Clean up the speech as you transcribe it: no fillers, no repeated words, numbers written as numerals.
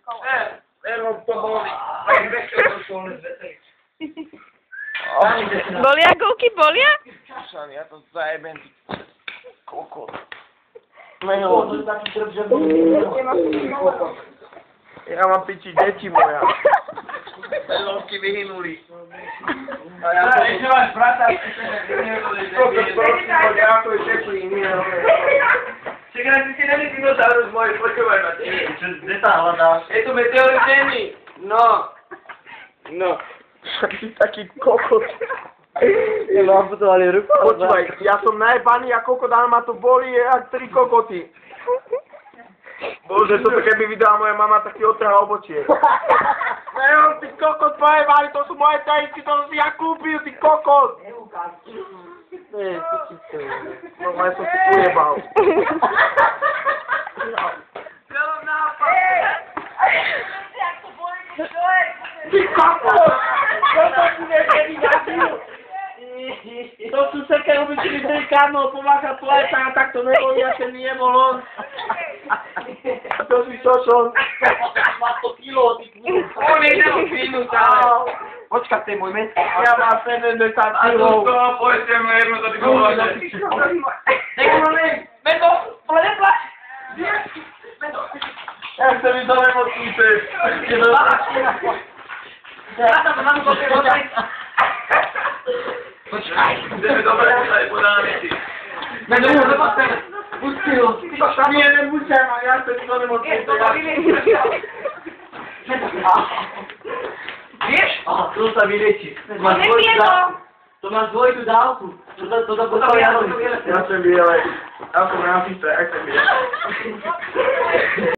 To boli. Bolia gulky, bolia? Ja to zajebem, ty kokot. Ja mám piči deti moja. Pelovky vyhynuli. A ja to... Ešte máš brata, ako je teplý, nie. Čekaj, ty si není dinosaurus môj, počúvaj ma. Kde sa hľadáš? Je tu meteorit Zemi. No. Ty taký kokot. Mám putovali ruku. Počúvaj, ja som najebaný a kokot, ale ma to boli jak 3 kokoty. Bože, toto keby videla moja mama, tak si otrhá obočie. Neho, ty kokot pojebaný, to sú moje tajky, to som si ja kúpil, ty kokot. No, ja som si ujebal. Ty kokot! Toto si nevydatil! To sú také obyčili delikátno, pomáha pleta a tak to nebol, ja sem nebol on. To si šošon. Má to kilo, ty kúr. On je neodvinúť, ale... Počkaj, to je môj mes. Ja mám 70 kilov. A to z toho pojeteme jedno za ty kováče. Nekoľvek, Meto, ale neplač. Meto. Ja chcem ísť do nemocnice. Ja tam mám dobre. Počkaj. Ideme dobre, tady podáme ti. Meto, nepočteme. Pusti ho. Nie, nemučaj ma, ja chcem ísť do nemocnice. Vieš? To sa vylieči. To máš dvojitú dávku. To postaví Janovi. Ja som bielej. Ja som racista, ja chcem bielej.